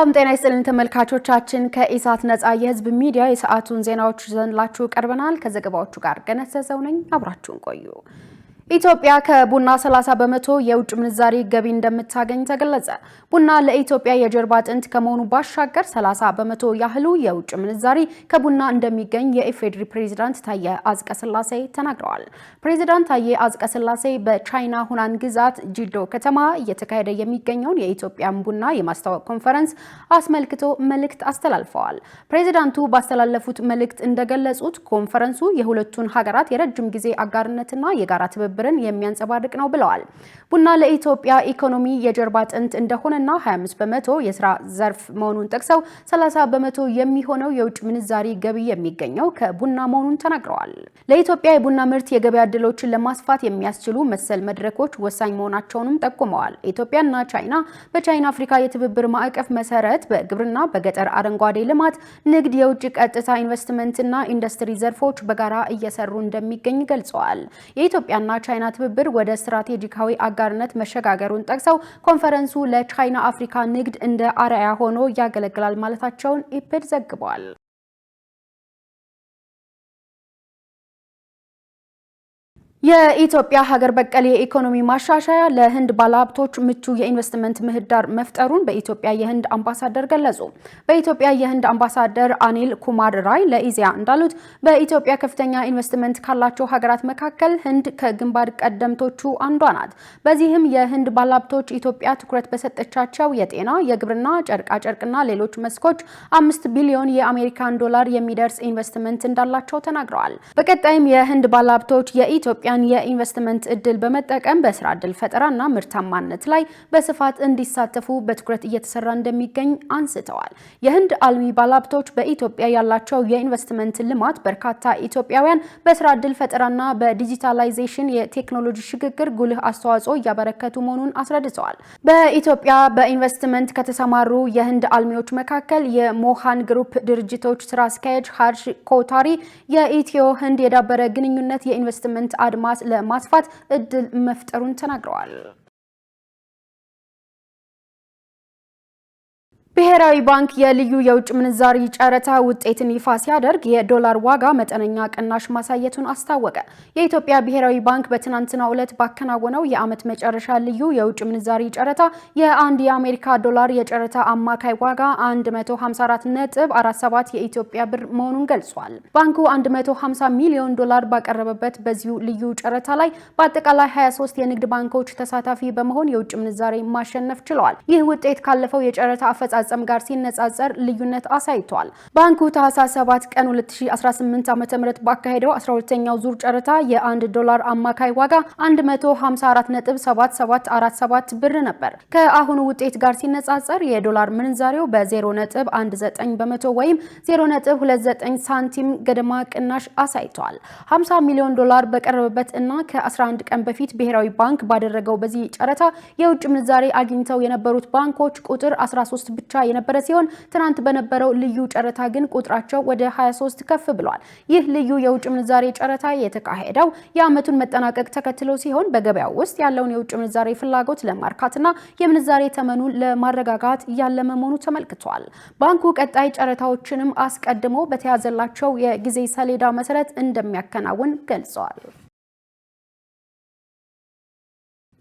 ሰላም ጤና ይስጥልን ተመልካቾቻችን ከኢሳት ነፃ የህዝብ ሚዲያ የሰዓቱን ዜናዎች ይዘንላችሁ ቀርበናል። ከዘገባዎቹ ጋር ገነዘዘው ነኝ። አብራችሁን ቆዩ። ኢትዮጵያ ከቡና 30 በመቶ የውጭ ምንዛሪ ገቢ እንደምታገኝ ተገለጸ። ቡና ለኢትዮጵያ የጀርባ አጥንት ከመሆኑ ባሻገር 30 በመቶ ያህሉ የውጭ ምንዛሪ ከቡና እንደሚገኝ የኢፌዴሪ ፕሬዝዳንት ታዬ አጽቀሥላሴ ተናግረዋል። ፕሬዝዳንት ታዬ አጽቀሥላሴ በቻይና ሁናን ግዛት ጂዶ ከተማ እየተካሄደ የሚገኘውን የኢትዮጵያን ቡና የማስተዋወቅ ኮንፈረንስ አስመልክቶ መልእክት አስተላልፈዋል። ፕሬዝዳንቱ ባስተላለፉት መልእክት እንደገለጹት ኮንፈረንሱ የሁለቱን ሀገራት የረጅም ጊዜ አጋርነትና የጋራ ትብብርን የሚያንጸባርቅ ነው ብለዋል። ቡና ለኢትዮጵያ ኢኮኖሚ የጀርባ አጥንት እንደሆነና 25 በመቶ የስራ ዘርፍ መሆኑን ጠቅሰው 30 በመቶ የሚሆነው የውጭ ምንዛሪ ገቢ የሚገኘው ከቡና መሆኑን ተናግረዋል። ለኢትዮጵያ የቡና ምርት የገበያ ዕድሎችን ለማስፋት የሚያስችሉ መሰል መድረኮች ወሳኝ መሆናቸውንም ጠቁመዋል። ኢትዮጵያና ቻይና በቻይና አፍሪካ የትብብር ማዕቀፍ መሰረት በግብርና፣ በገጠር አረንጓዴ ልማት፣ ንግድ፣ የውጭ ቀጥታ ኢንቨስትመንትና ኢንዱስትሪ ዘርፎች በጋራ እየሰሩ እንደሚገኝ ገልጸዋል። የኢትዮጵያና ቻይና ትብብር ወደ ስትራቴጂካዊ አጋርነት መሸጋገሩን ጠቅሰው ኮንፈረንሱ ለቻይና አፍሪካ ንግድ እንደ አርአያ ሆኖ ያገለግላል ማለታቸውን ኢፕድ ዘግቧል። የኢትዮጵያ ሀገር በቀል የኢኮኖሚ ማሻሻያ ለህንድ ባለሀብቶች ምቹ የኢንቨስትመንት ምህዳር መፍጠሩን በኢትዮጵያ የህንድ አምባሳደር ገለጹ። በኢትዮጵያ የህንድ አምባሳደር አኒል ኩማር ራይ ለኢዜአ እንዳሉት በኢትዮጵያ ከፍተኛ ኢንቨስትመንት ካላቸው ሀገራት መካከል ህንድ ከግንባር ቀደምቶቹ አንዷ ናት። በዚህም የህንድ ባለሀብቶች ኢትዮጵያ ትኩረት በሰጠቻቸው የጤና፣ የግብርና፣ ጨርቃጨርቅና ሌሎች መስኮች 5 ቢሊዮን የአሜሪካን ዶላር የሚደርስ ኢንቨስትመንት እንዳላቸው ተናግረዋል። በቀጣይም የህንድ ባለሀብቶች የኢትዮጵያ የኢንቨስትመንት እድል በመጠቀም በስራ እድል ፈጠራና ምርታማነት ላይ በስፋት እንዲሳተፉ በትኩረት እየተሰራ እንደሚገኝ አንስተዋል። የህንድ አልሚ ባለሀብቶች በኢትዮጵያ ያላቸው የኢንቨስትመንት ልማት በርካታ ኢትዮጵያውያን በስራ እድል ፈጠራና በዲጂታላይዜሽን የቴክኖሎጂ ሽግግር ጉልህ አስተዋጽኦ እያበረከቱ መሆኑን አስረድተዋል። በኢትዮጵያ በኢንቨስትመንት ከተሰማሩ የህንድ አልሚዎች መካከል የሞሃን ግሩፕ ድርጅቶች ስራ አስኪያጅ ሀርሽ ኮታሪ የኢትዮ ህንድ የዳበረ ግንኙነት የኢንቨስትመንት አድማስ ለማስፋት እድል መፍጠሩን ተናግረዋል። ብሔራዊ ባንክ የልዩ የውጭ ምንዛሪ ጨረታ ውጤትን ይፋ ሲያደርግ የዶላር ዋጋ መጠነኛ ቅናሽ ማሳየቱን አስታወቀ። የኢትዮጵያ ብሔራዊ ባንክ በትናንትናው ዕለት ባከናወነው የዓመት መጨረሻ ልዩ የውጭ ምንዛሪ ጨረታ የአንድ የአሜሪካ ዶላር የጨረታ አማካይ ዋጋ 154.47 የኢትዮጵያ ብር መሆኑን ገልጿል። ባንኩ 150 ሚሊዮን ዶላር ባቀረበበት በዚሁ ልዩ ጨረታ ላይ በአጠቃላይ 23 የንግድ ባንኮች ተሳታፊ በመሆን የውጭ ምንዛሪ ማሸነፍ ችለዋል። ይህ ውጤት ካለፈው የጨረታ አፈጻጸም ጋር ሲነጻጸር ልዩነት አሳይቷል። ባንኩ ታህሳስ 7 ቀን 2018 ዓ.ም ባካሄደው 12ኛው ዙር ጨረታ የ1 ዶላር አማካይ ዋጋ 154.7747 ብር ነበር። ከአሁኑ ውጤት ጋር ሲነጻጸር የዶላር ምንዛሬው በ0.19 በመቶ ወይም 0.29 ሳንቲም ገደማ ቅናሽ አሳይቷል። 50 ሚሊዮን ዶላር በቀረበበት እና ከ11 ቀን በፊት ብሔራዊ ባንክ ባደረገው በዚህ ጨረታ የውጭ ምንዛሬ አግኝተው የነበሩት ባንኮች ቁጥር 13 ብቻ የነበረ ሲሆን ትናንት በነበረው ልዩ ጨረታ ግን ቁጥራቸው ወደ 23 ከፍ ብሏል። ይህ ልዩ የውጭ ምንዛሬ ጨረታ የተካሄደው የዓመቱን መጠናቀቅ ተከትሎ ሲሆን በገበያው ውስጥ ያለውን የውጭ ምንዛሬ ፍላጎት ለማርካትና የምንዛሬ ተመኑን ለማረጋጋት ያለመ መሆኑ ተመልክቷል። ባንኩ ቀጣይ ጨረታዎችንም አስቀድሞ በተያዘላቸው የጊዜ ሰሌዳ መሰረት እንደሚያከናውን ገልጸዋል።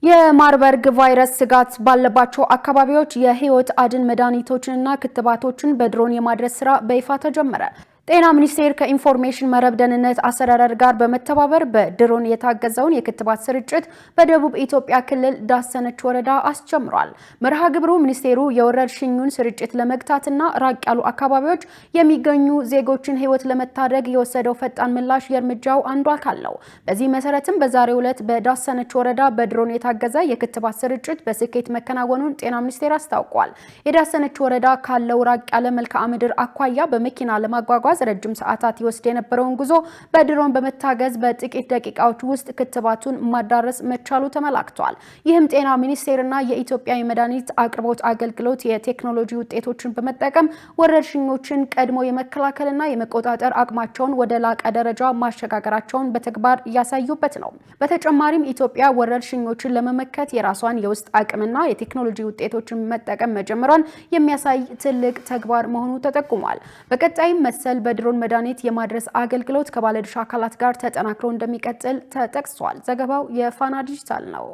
የማርበርግ ቫይረስ ስጋት ባለባቸው አካባቢዎች የህይወት አድን መድኃኒቶችንና ክትባቶችን በድሮን የማድረስ ስራ በይፋ ተጀመረ። ጤና ሚኒስቴር ከኢንፎርሜሽን መረብ ደህንነት አስተዳደር ጋር በመተባበር በድሮን የታገዘውን የክትባት ስርጭት በደቡብ ኢትዮጵያ ክልል ዳሰነች ወረዳ አስጀምሯል። መርሃ ግብሩ ሚኒስቴሩ የወረርሽኙን ስርጭት ለመግታትና ራቅ ያሉ አካባቢዎች የሚገኙ ዜጎችን ህይወት ለመታደግ የወሰደው ፈጣን ምላሽ የእርምጃው አንዱ አካል ነው። በዚህ መሰረትም በዛሬው ዕለት በዳሰነች ወረዳ በድሮን የታገዘ የክትባት ስርጭት በስኬት መከናወኑን ጤና ሚኒስቴር አስታውቋል። የዳሰነች ወረዳ ካለው ራቅ ያለ መልክዓ ምድር አኳያ በመኪና ለማጓጓዝ ለመጓዝ ረጅም ሰዓታት ይወስድ የነበረውን ጉዞ በድሮን በመታገዝ በጥቂት ደቂቃዎች ውስጥ ክትባቱን ማዳረስ መቻሉ ተመላክቷል። ይህም ጤና ሚኒስቴርና የኢትዮጵያ የመድኃኒት አቅርቦት አገልግሎት የቴክኖሎጂ ውጤቶችን በመጠቀም ወረርሽኞችን ቀድሞ የመከላከልና የመቆጣጠር አቅማቸውን ወደ ላቀ ደረጃ ማሸጋገራቸውን በተግባር ያሳዩበት ነው። በተጨማሪም ኢትዮጵያ ወረርሽኞችን ለመመከት የራሷን የውስጥ አቅምና የቴክኖሎጂ ውጤቶችን መጠቀም መጀመሯን የሚያሳይ ትልቅ ተግባር መሆኑ ተጠቁሟል። በቀጣይም መሰል በድሮን መድኃኒት የማድረስ አገልግሎት ከባለድርሻ አካላት ጋር ተጠናክሮ እንደሚቀጥል ተጠቅሷል። ዘገባው የፋና ዲጂታል ነው።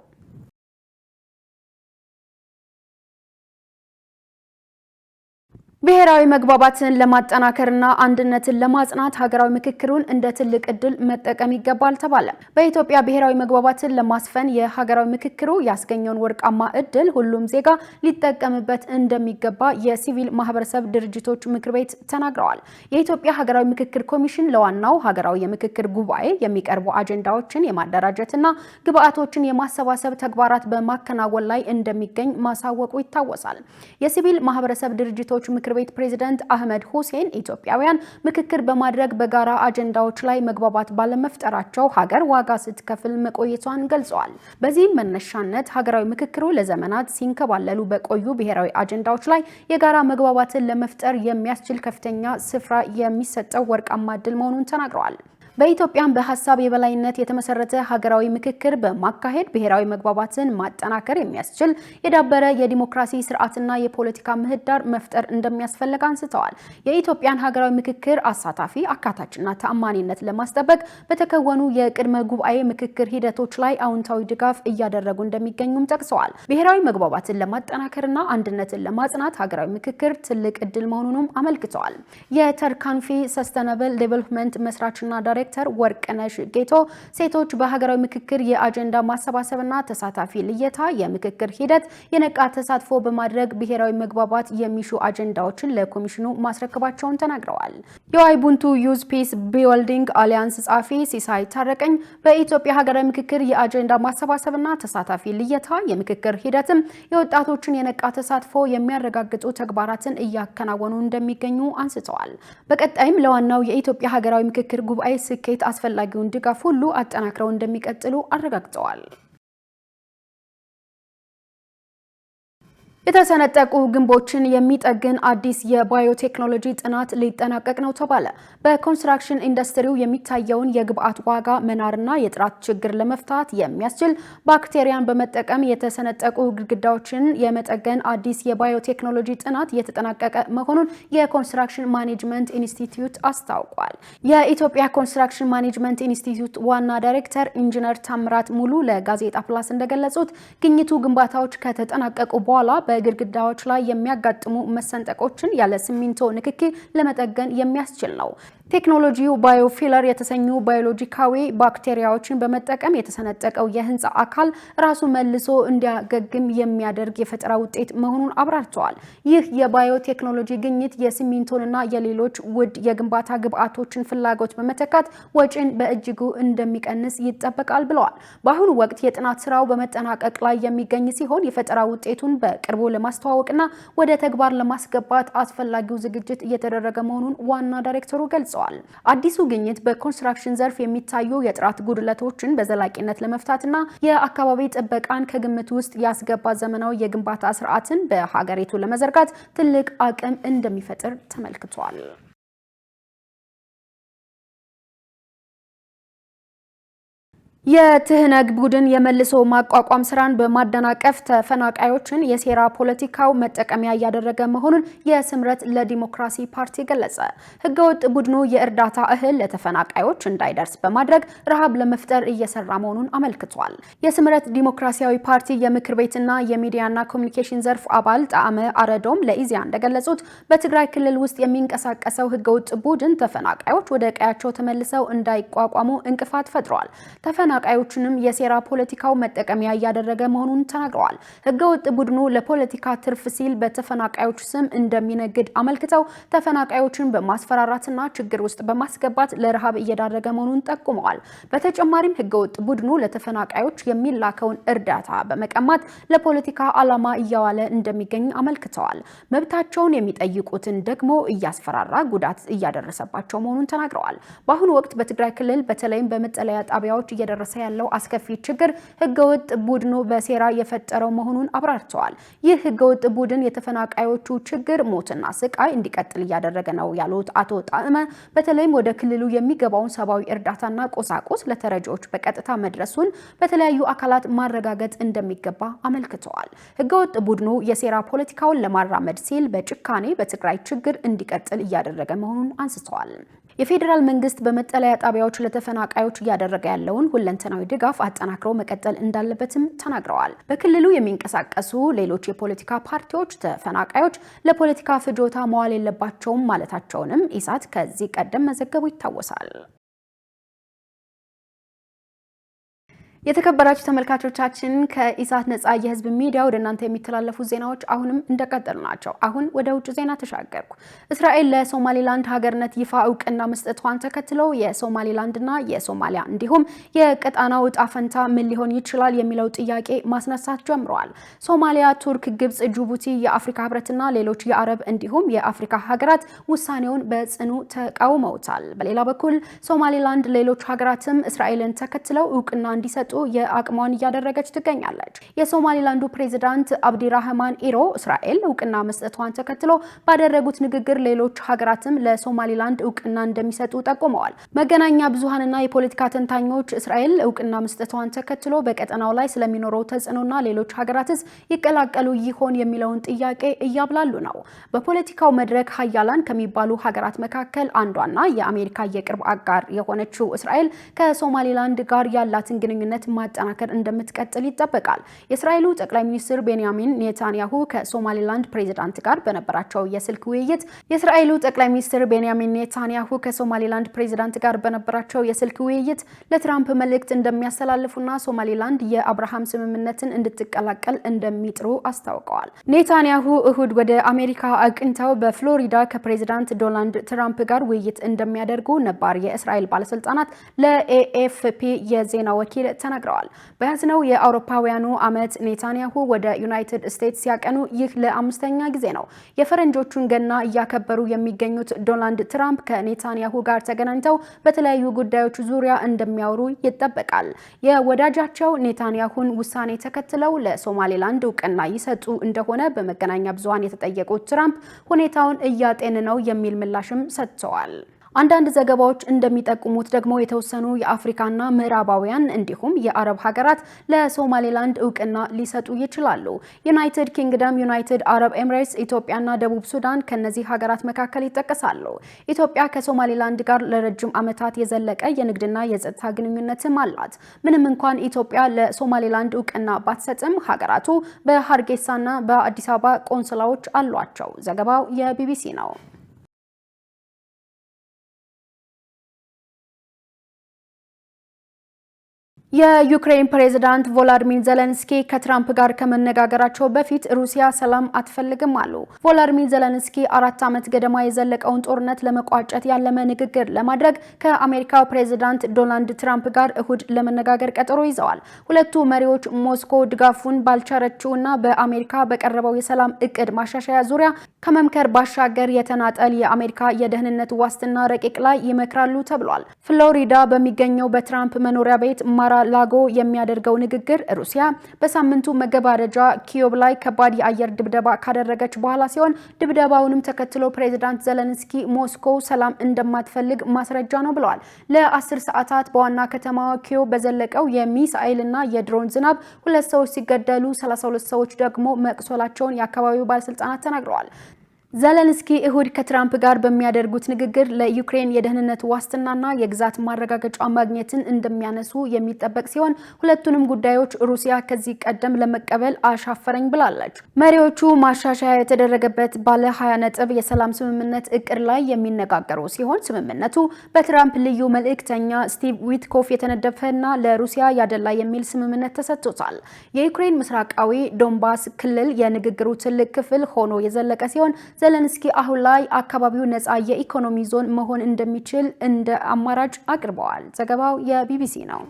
ብሔራዊ መግባባትን ለማጠናከርና አንድነትን ለማጽናት ሀገራዊ ምክክሩን እንደ ትልቅ እድል መጠቀም ይገባል ተባለ። በኢትዮጵያ ብሔራዊ መግባባትን ለማስፈን የሀገራዊ ምክክሩ ያስገኘውን ወርቃማ እድል ሁሉም ዜጋ ሊጠቀምበት እንደሚገባ የሲቪል ማህበረሰብ ድርጅቶች ምክር ቤት ተናግረዋል። የኢትዮጵያ ሀገራዊ ምክክር ኮሚሽን ለዋናው ሀገራዊ የምክክር ጉባኤ የሚቀርቡ አጀንዳዎችን የማደራጀትና ግብአቶችን የማሰባሰብ ተግባራት በማከናወን ላይ እንደሚገኝ ማሳወቁ ይታወሳል። የሲቪል ማህበረሰብ ድርጅቶች ምክር ቤት ፕሬዝዳንት አህመድ ሁሴን ኢትዮጵያውያን ምክክር በማድረግ በጋራ አጀንዳዎች ላይ መግባባት ባለመፍጠራቸው ሀገር ዋጋ ስትከፍል መቆየቷን ገልጸዋል። በዚህም መነሻነት ሀገራዊ ምክክሩ ለዘመናት ሲንከባለሉ በቆዩ ብሔራዊ አጀንዳዎች ላይ የጋራ መግባባትን ለመፍጠር የሚያስችል ከፍተኛ ስፍራ የሚሰጠው ወርቃማ ዕድል መሆኑን ተናግረዋል። በኢትዮጵያም በሐሳብ የበላይነት የተመሰረተ ሀገራዊ ምክክር በማካሄድ ብሔራዊ መግባባትን ማጠናከር የሚያስችል የዳበረ የዲሞክራሲ ስርዓትና የፖለቲካ ምህዳር መፍጠር እንደሚያስፈልግ አንስተዋል። የኢትዮጵያን ሀገራዊ ምክክር አሳታፊ፣ አካታችና ተአማኒነት ለማስጠበቅ በተከወኑ የቅድመ ጉባኤ ምክክር ሂደቶች ላይ አዎንታዊ ድጋፍ እያደረጉ እንደሚገኙም ጠቅሰዋል። ብሔራዊ መግባባትን ለማጠናከርና አንድነትን ለማጽናት ሀገራዊ ምክክር ትልቅ እድል መሆኑንም አመልክተዋል። የተርካንፊ ሰስተናብል ዴቨሎፕመንት መስራችና ዳይሬክተር ወርቅነሽ ጌቶ ሴቶች በሀገራዊ ምክክር የአጀንዳ ማሰባሰብና ተሳታፊ ልየታ የምክክር ሂደት የነቃ ተሳትፎ በማድረግ ብሔራዊ መግባባት የሚሹ አጀንዳዎችን ለኮሚሽኑ ማስረከባቸውን ተናግረዋል። የዋይቡንቱ ዩዝ ፒስ ቢልዲንግ አሊያንስ ጸሐፊ ሲሳይ ታረቀኝ በኢትዮጵያ ሀገራዊ ምክክር የአጀንዳ ማሰባሰብና ተሳታፊ ልየታ የምክክር ሂደትም የወጣቶችን የነቃ ተሳትፎ የሚያረጋግጡ ተግባራትን እያከናወኑ እንደሚገኙ አንስተዋል። በቀጣይም ለዋናው የኢትዮጵያ ሀገራዊ ምክክር ጉባኤ ስኬት አስፈላጊውን ድጋፍ ሁሉ አጠናክረው እንደሚቀጥሉ አረጋግጠዋል። የተሰነጠቁ ግንቦችን የሚጠግን አዲስ የባዮቴክኖሎጂ ጥናት ሊጠናቀቅ ነው ተባለ። በኮንስትራክሽን ኢንዱስትሪው የሚታየውን የግብአት ዋጋ መናርና የጥራት ችግር ለመፍታት የሚያስችል ባክቴሪያን በመጠቀም የተሰነጠቁ ግድግዳዎችን የመጠገን አዲስ የባዮቴክኖሎጂ ጥናት እየተጠናቀቀ መሆኑን የኮንስትራክሽን ማኔጅመንት ኢንስቲትዩት አስታውቋል። የኢትዮጵያ ኮንስትራክሽን ማኔጅመንት ኢንስቲትዩት ዋና ዳይሬክተር ኢንጂነር ታምራት ሙሉ ለጋዜጣ ፕላስ እንደገለጹት ግኝቱ ግንባታዎች ከተጠናቀቁ በኋላ በግድግዳዎች ላይ የሚያጋጥሙ መሰንጠቆችን ያለ ሲሚንቶ ንክኪ ለመጠገን የሚያስችል ነው። ቴክኖሎጂው ባዮፊለር የተሰኙ ባዮሎጂካዊ ባክቴሪያዎችን በመጠቀም የተሰነጠቀው የህንፃ አካል ራሱ መልሶ እንዲያገግም የሚያደርግ የፈጠራ ውጤት መሆኑን አብራርተዋል። ይህ የባዮቴክኖሎጂ ግኝት የሲሚንቶንና የሌሎች ውድ የግንባታ ግብአቶችን ፍላጎት በመተካት ወጪን በእጅጉ እንደሚቀንስ ይጠበቃል ብለዋል። በአሁኑ ወቅት የጥናት ስራው በመጠናቀቅ ላይ የሚገኝ ሲሆን የፈጠራ ውጤቱን በቅርቡ ለማስተዋወቅና ወደ ተግባር ለማስገባት አስፈላጊው ዝግጅት እየተደረገ መሆኑን ዋና ዳይሬክተሩ ገልጸዋል። አዲሱ ግኝት በኮንስትራክሽን ዘርፍ የሚታዩ የጥራት ጉድለቶችን በዘላቂነት ለመፍታትና የአካባቢ ጥበቃን ከግምት ውስጥ ያስገባ ዘመናዊ የግንባታ ስርዓትን በሀገሪቱ ለመዘርጋት ትልቅ አቅም እንደሚፈጥር ተመልክቷል። የትህነግ ቡድን የመልሶ ማቋቋም ስራን በማደናቀፍ ተፈናቃዮችን የሴራ ፖለቲካው መጠቀሚያ እያደረገ መሆኑን የስምረት ለዲሞክራሲ ፓርቲ ገለጸ። ህገወጥ ቡድኑ የእርዳታ እህል ለተፈናቃዮች እንዳይደርስ በማድረግ ረሃብ ለመፍጠር እየሰራ መሆኑን አመልክቷል። የስምረት ዲሞክራሲያዊ ፓርቲ የምክር ቤትና የሚዲያና ኮሚኒኬሽን ዘርፍ አባል ጣዕመ አረዶም ለኢዜአ እንደገለጹት በትግራይ ክልል ውስጥ የሚንቀሳቀሰው ህገወጥ ቡድን ተፈናቃዮች ወደ ቀያቸው ተመልሰው እንዳይቋቋሙ እንቅፋት ፈጥሯል። ተፈናቃዮችንም የሴራ ፖለቲካው መጠቀሚያ እያደረገ መሆኑን ተናግረዋል። ህገወጥ ቡድኑ ለፖለቲካ ትርፍ ሲል በተፈናቃዮች ስም እንደሚነግድ አመልክተው ተፈናቃዮችን በማስፈራራትና ችግር ውስጥ በማስገባት ለረሃብ እየዳረገ መሆኑን ጠቁመዋል። በተጨማሪም ህገወጥ ቡድኑ ለተፈናቃዮች የሚላከውን እርዳታ በመቀማት ለፖለቲካ ዓላማ እያዋለ እንደሚገኝ አመልክተዋል። መብታቸውን የሚጠይቁትን ደግሞ እያስፈራራ ጉዳት እያደረሰባቸው መሆኑን ተናግረዋል። በአሁኑ ወቅት በትግራይ ክልል በተለይም በመጠለያ ጣቢያዎች እየደረሰ ያለው አስከፊ ችግር ህገወጥ ቡድኑ በሴራ የፈጠረው መሆኑን አብራርተዋል። ይህ ህገወጥ ቡድን የተፈናቃዮቹ ችግር ሞትና ስቃይ እንዲቀጥል እያደረገ ነው ያሉት አቶ ጣዕመ በተለይም ወደ ክልሉ የሚገባውን ሰብአዊ እርዳታና ቁሳቁስ ለተረጂዎች በቀጥታ መድረሱን በተለያዩ አካላት ማረጋገጥ እንደሚገባ አመልክተዋል። ህገወጥ ቡድኑ የሴራ ፖለቲካውን ለማራመድ ሲል በጭካኔ በትግራይ ችግር እንዲቀጥል እያደረገ መሆኑን አንስተዋል። የፌዴራል መንግስት በመጠለያ ጣቢያዎች ለተፈናቃዮች እያደረገ ያለውን ሁለንተናዊ ድጋፍ አጠናክሮ መቀጠል እንዳለበትም ተናግረዋል። በክልሉ የሚንቀሳቀሱ ሌሎች የፖለቲካ ፓርቲዎች ተፈናቃዮች ለፖለቲካ ፍጆታ መዋል የለባቸውም ማለታቸውንም ኢሳት ከዚህ ቀደም መዘገቡ ይታወሳል። የተከበራችሁ ተመልካቾቻችን ከኢሳት ነጻ የህዝብ ሚዲያ ወደ እናንተ የሚተላለፉ ዜናዎች አሁንም እንደቀጠሉ ናቸው። አሁን ወደ ውጭ ዜና ተሻገርኩ። እስራኤል ለሶማሊላንድ ሀገርነት ይፋ እውቅና መስጠቷን ተከትለው የሶማሊላንድና የሶማሊያ እንዲሁም የቀጣናው ዕጣ ፈንታ ምን ሊሆን ይችላል የሚለው ጥያቄ ማስነሳት ጀምረዋል። ሶማሊያ፣ ቱርክ፣ ግብጽ፣ ጅቡቲ፣ የአፍሪካ ህብረትና ሌሎች የአረብ እንዲሁም የአፍሪካ ሀገራት ውሳኔውን በጽኑ ተቃውመውታል። በሌላ በኩል ሶማሊላንድ ሌሎች ሀገራትም እስራኤልን ተከትለው እውቅና እንዲሰጡ የአቅሟን እያደረገች ትገኛለች። የሶማሊላንዱ ፕሬዝዳንት አብዲራህማን ኢሮ እስራኤል እውቅና መስጠቷን ተከትሎ ባደረጉት ንግግር ሌሎች ሀገራትም ለሶማሊላንድ እውቅና እንደሚሰጡ ጠቁመዋል። መገናኛ ብዙሃንና የፖለቲካ ተንታኞች እስራኤል እውቅና መስጠቷን ተከትሎ በቀጠናው ላይ ስለሚኖረው ተጽዕኖና ሌሎች ሀገራትስ ይቀላቀሉ ይሆን የሚለውን ጥያቄ እያብላሉ ነው። በፖለቲካው መድረክ ሀያላን ከሚባሉ ሀገራት መካከል አንዷና የአሜሪካ የቅርብ አጋር የሆነችው እስራኤል ከሶማሊላንድ ጋር ያላትን ግንኙነት ማጠናከር እንደምትቀጥል ይጠበቃል። የእስራኤሉ ጠቅላይ ሚኒስትር ቤንያሚን ኔታንያሁ ከሶማሊላንድ ፕሬዝዳንት ጋር በነበራቸው የስልክ ውይይት ለትራምፕ መልእክት እንደሚያስተላልፉና ሶማሊላንድ የአብርሃም ስምምነትን እንድትቀላቀል እንደሚጥሩ አስታውቀዋል። ኔታንያሁ እሁድ ወደ አሜሪካ አቅንተው በፍሎሪዳ ከፕሬዝዳንት ዶናልድ ትራምፕ ጋር ውይይት እንደሚያደርጉ ነባር የእስራኤል ባለስልጣናት ለኤኤፍፒ የዜና ወኪል ተናግረዋል። በያዝነው የአውሮፓውያኑ ዓመት ኔታንያሁ ወደ ዩናይትድ ስቴትስ ሲያቀኑ ይህ ለአምስተኛ ጊዜ ነው። የፈረንጆቹን ገና እያከበሩ የሚገኙት ዶናልድ ትራምፕ ከኔታንያሁ ጋር ተገናኝተው በተለያዩ ጉዳዮች ዙሪያ እንደሚያወሩ ይጠበቃል። የወዳጃቸው ኔታንያሁን ውሳኔ ተከትለው ለሶማሊላንድ እውቅና ይሰጡ እንደሆነ በመገናኛ ብዙሃን የተጠየቁት ትራምፕ ሁኔታውን እያጤን ነው የሚል ምላሽም ሰጥተዋል። አንዳንድ ዘገባዎች እንደሚጠቁሙት ደግሞ የተወሰኑ የአፍሪካና ምዕራባውያን እንዲሁም የአረብ ሀገራት ለሶማሊላንድ እውቅና ሊሰጡ ይችላሉ። ዩናይትድ ኪንግደም፣ ዩናይትድ አረብ ኤምሬትስ፣ ኢትዮጵያና ደቡብ ሱዳን ከነዚህ ሀገራት መካከል ይጠቀሳሉ። ኢትዮጵያ ከሶማሊላንድ ጋር ለረጅም ዓመታት የዘለቀ የንግድና የጸጥታ ግንኙነትም አላት። ምንም እንኳን ኢትዮጵያ ለሶማሊላንድ እውቅና ባትሰጥም ሀገራቱ በሀርጌሳና በአዲስ አበባ ቆንስላዎች አሏቸው። ዘገባው የቢቢሲ ነው። የዩክሬን ፕሬዝዳንት ቮሎዲሚር ዜሌንስኪ ከትራምፕ ጋር ከመነጋገራቸው በፊት ሩሲያ ሰላም አትፈልግም አሉ። ቮሎዲሚር ዜሌንስኪ 4 ዓመት ገደማ የዘለቀውን ጦርነት ለመቋጨት ያለመ ንግግር ለማድረግ ከአሜሪካው ፕሬዝዳንት ዶናልድ ትራምፕ ጋር እሁድ ለመነጋገር ቀጠሮ ይዘዋል። ሁለቱ መሪዎች ሞስኮ ድጋፉን ባልቻለችውና በአሜሪካ በቀረበው የሰላም እቅድ ማሻሻያ ዙሪያ ከመምከር ባሻገር የተናጠል የአሜሪካ የደህንነት ዋስትና ረቂቅ ላይ ይመክራሉ ተብሏል። ፍሎሪዳ በሚገኘው በትራምፕ መኖሪያ ቤት ማራ ላጎ የሚያደርገው ንግግር ሩሲያ በሳምንቱ መገባደጃ ኪየቭ ላይ ከባድ የአየር ድብደባ ካደረገች በኋላ ሲሆን ድብደባውንም ተከትሎ ፕሬዝዳንት ዜሌንስኪ ሞስኮ ሰላም እንደማትፈልግ ማስረጃ ነው ብለዋል። ለ10 ሰዓታት በዋና ከተማዋ ኪየቭ በዘለቀው የሚሳኤልና የድሮን ዝናብ 2 ሰዎች ሲገደሉ 32 ሰዎች ደግሞ መቁሰላቸውን የአካባቢው ባለስልጣናት ተናግረዋል። ዘለንስኪ እሁድ ከትራምፕ ጋር በሚያደርጉት ንግግር ለዩክሬን የደህንነት ዋስትናና የግዛት ማረጋገጫ ማግኘትን እንደሚያነሱ የሚጠበቅ ሲሆን ሁለቱንም ጉዳዮች ሩሲያ ከዚህ ቀደም ለመቀበል አሻፈረኝ ብላለች። መሪዎቹ ማሻሻያ የተደረገበት ባለ 20 ነጥብ የሰላም ስምምነት እቅድ ላይ የሚነጋገሩ ሲሆን ስምምነቱ በትራምፕ ልዩ መልእክተኛ ስቲቭ ዊትኮፍ የተነደፈና ለሩሲያ ያደላ የሚል ስምምነት ተሰጥቶታል። የዩክሬን ምስራቃዊ ዶንባስ ክልል የንግግሩ ትልቅ ክፍል ሆኖ የዘለቀ ሲሆን ዘለንስኪ አሁን ላይ አካባቢው ነፃ የኢኮኖሚ ዞን መሆን እንደሚችል እንደ አማራጭ አቅርበዋል። ዘገባው የቢቢሲ ነው።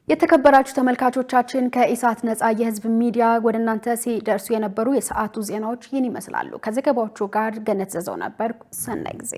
የተከበራችሁ ተመልካቾቻችን ከኢሳት ነፃ የህዝብ ሚዲያ ወደ እናንተ ሲደርሱ የነበሩ የሰዓቱ ዜናዎች ይህን ይመስላሉ። ከዘገባዎቹ ጋር ገነት ዘዘው ነበር። ሰናይ ጊዜ